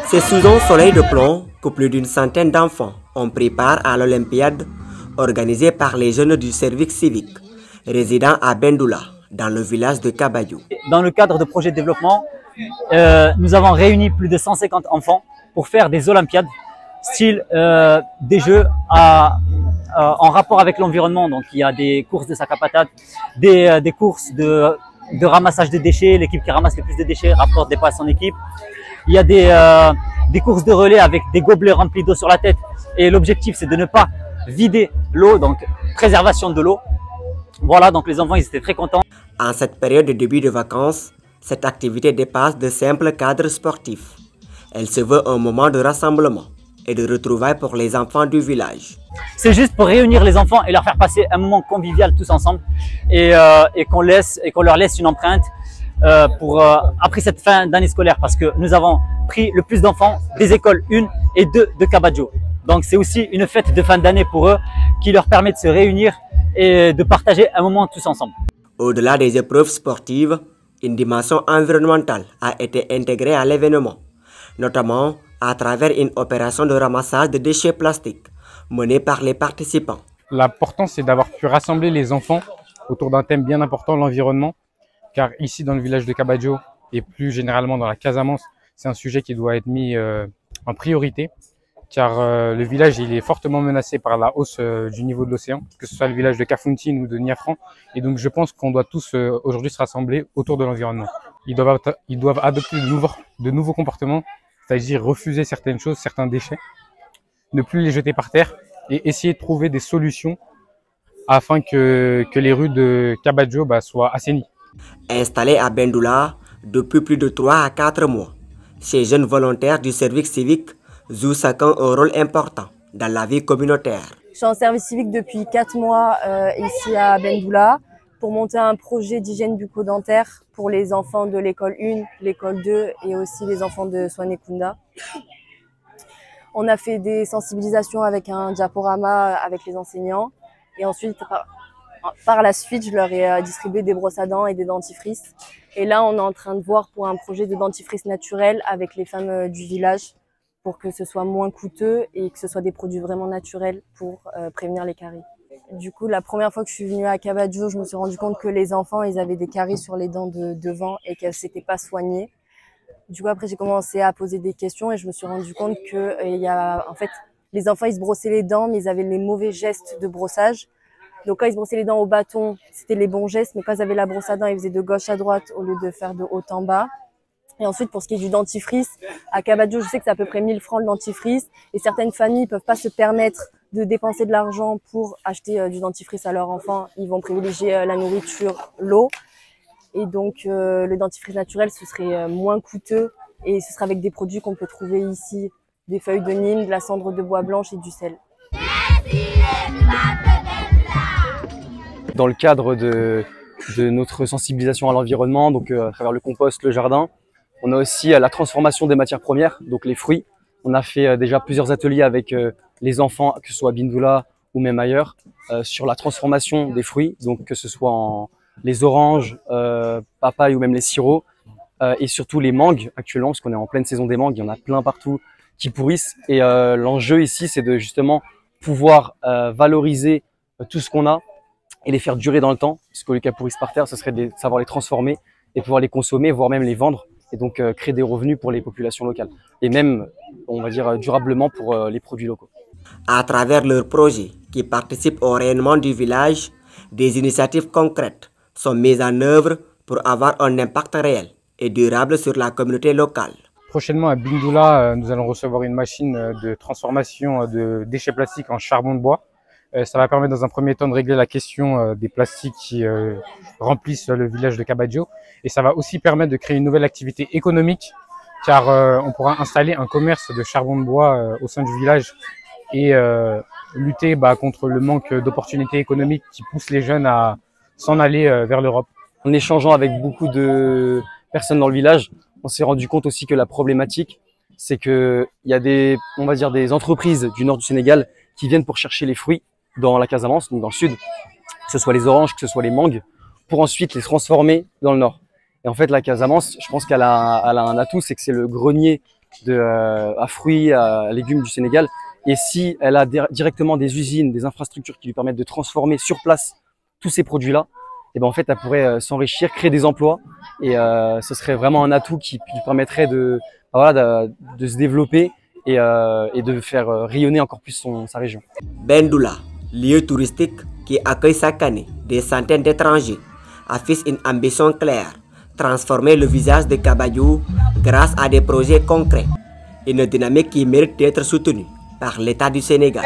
C'est sous un soleil de plomb que plus d'une centaine d'enfants ont pris part à l'Olympiade organisée par les jeunes du service civique résidant à Bendoula, dans le village de Kabadjo. Dans le cadre de projets de développement, nous avons réuni plus de 150 enfants pour faire des Olympiades, style des jeux en rapport avec l'environnement. Donc il y a des courses de sac à patates, des courses de ramassage de déchets. L'équipe qui ramasse le plus de déchets rapporte des points à son équipe. Il y a des courses de relais avec des gobelets remplis d'eau sur la tête. Et l'objectif, c'est de ne pas vider l'eau, donc préservation de l'eau. Voilà, donc les enfants, ils étaient très contents. En cette période de début de vacances, cette activité dépasse de simples cadres sportifs. Elle se veut un moment de rassemblement et de retrouvailles pour les enfants du village. C'est juste pour réunir les enfants et leur faire passer un moment convivial tous ensemble et qu'on leur laisse une empreinte après cette fin d'année scolaire, parce que nous avons pris le plus d'enfants des écoles 1 et 2 de Kabadjo. Donc c'est aussi une fête de fin d'année pour eux qui leur permet de se réunir et de partager un moment tous ensemble. Au-delà des épreuves sportives, une dimension environnementale a été intégrée à l'événement, notamment à travers une opération de ramassage de déchets plastiques menée par les participants. L'important, c'est d'avoir pu rassembler les enfants autour d'un thème bien important, l'environnement, car ici dans le village de Kabadjo et plus généralement dans la Casamance, c'est un sujet qui doit être mis en priorité, car le village il est fortement menacé par la hausse du niveau de l'océan, que ce soit le village de Kafountine ou de Niafran, et donc je pense qu'on doit tous aujourd'hui se rassembler autour de l'environnement. Ils doivent adopter de nouveaux comportements, c'est-à-dire refuser certaines choses, certains déchets, ne plus les jeter par terre et essayer de trouver des solutions afin que les rues de Kabadjo soient assainies. Installés à Bendoula depuis plus de 3 à 4 mois, ces jeunes volontaires du service civique jouent chacun un rôle important dans la vie communautaire. Je suis en service civique depuis 4 mois ici à Bendoula pour monter un projet d'hygiène bucco-dentaire pour les enfants de l'école 1, l'école 2 et aussi les enfants de Swanekunda. On a fait des sensibilisations avec un diaporama avec les enseignants et ensuite par la suite je leur ai distribué des brosses à dents et des dentifrices. Et là on est en train de voir pour un projet de dentifrice naturel avec les femmes du village pour que ce soit moins coûteux et que ce soit des produits vraiment naturels pour prévenir les caries. Du coup, la première fois que je suis venue à Kabadjo, je me suis rendu compte que les enfants, ils avaient des caries sur les dents de devant et qu'elles s'étaient pas soignées. Du coup, après, j'ai commencé à poser des questions et je me suis rendu compte que en fait, les enfants, ils se brossaient les dents, mais ils avaient les mauvais gestes de brossage. Donc, quand ils se brossaient les dents au bâton, c'était les bons gestes, mais quand ils avaient la brosse à dents, ils faisaient de gauche à droite au lieu de faire de haut en bas. Et ensuite, pour ce qui est du dentifrice, à Kabadjo, je sais que c'est à peu près 1000 francs le dentifrice. Et certaines familles ne peuvent pas se permettre de dépenser de l'argent pour acheter du dentifrice à leurs enfants. Ils vont privilégier la nourriture, l'eau. Et donc, le dentifrice naturel, ce serait moins coûteux. Et ce sera avec des produits qu'on peut trouver ici. Des feuilles de nîmes, de la cendre de bois blanche et du sel. Dans le cadre de notre sensibilisation à l'environnement, donc à travers le compost, le jardin, on a aussi la transformation des matières premières, donc les fruits. On a fait déjà plusieurs ateliers avec les enfants, que ce soit à Bendoula ou même ailleurs, sur la transformation des fruits, donc que ce soit en les oranges, papayes ou même les sirops, et surtout les mangues actuellement, parce qu'on est en pleine saison des mangues, il y en a plein partout qui pourrissent. Et l'enjeu ici, c'est de justement pouvoir valoriser tout ce qu'on a et les faire durer dans le temps, parce que les cas pourrissent par terre, ce serait de savoir les transformer et pouvoir les consommer, voire même les vendre, et donc créer des revenus pour les populations locales, et même, on va dire, durablement pour les produits locaux. À travers leurs projets qui participent au rayonnement du village, des initiatives concrètes sont mises en œuvre pour avoir un impact réel et durable sur la communauté locale. Prochainement à Bendoula, nous allons recevoir une machine de transformation de déchets plastiques en charbon de bois. Ça va permettre dans un premier temps de régler la question des plastiques qui remplissent le village de Kabadjo. Et ça va aussi permettre de créer une nouvelle activité économique, car on pourra installer un commerce de charbon de bois au sein du village et lutter contre le manque d'opportunités économiques qui poussent les jeunes à s'en aller vers l'Europe. En échangeant avec beaucoup de personnes dans le village, on s'est rendu compte aussi que la problématique, c'est qu'il y a on va dire des entreprises du nord du Sénégal qui viennent pour chercher les fruits dans la Casamance, donc dans le sud, que ce soit les oranges, que ce soit les mangues, pour ensuite les transformer dans le nord. Et en fait, la Casamance, je pense qu'elle a un atout, c'est que c'est le grenier à fruits, à légumes du Sénégal. Et si elle a directement des usines, des infrastructures qui lui permettent de transformer sur place tous ces produits-là, et ben en fait, elle pourrait s'enrichir, créer des emplois, et ce serait vraiment un atout qui lui permettrait de se développer et de faire rayonner encore plus sa région. Bendoula, lieu touristique qui accueille chaque année des centaines d'étrangers, affiche une ambition claire: transformer le visage de Kabadjo grâce à des projets concrets. Une dynamique qui mérite d'être soutenue par l'État du Sénégal.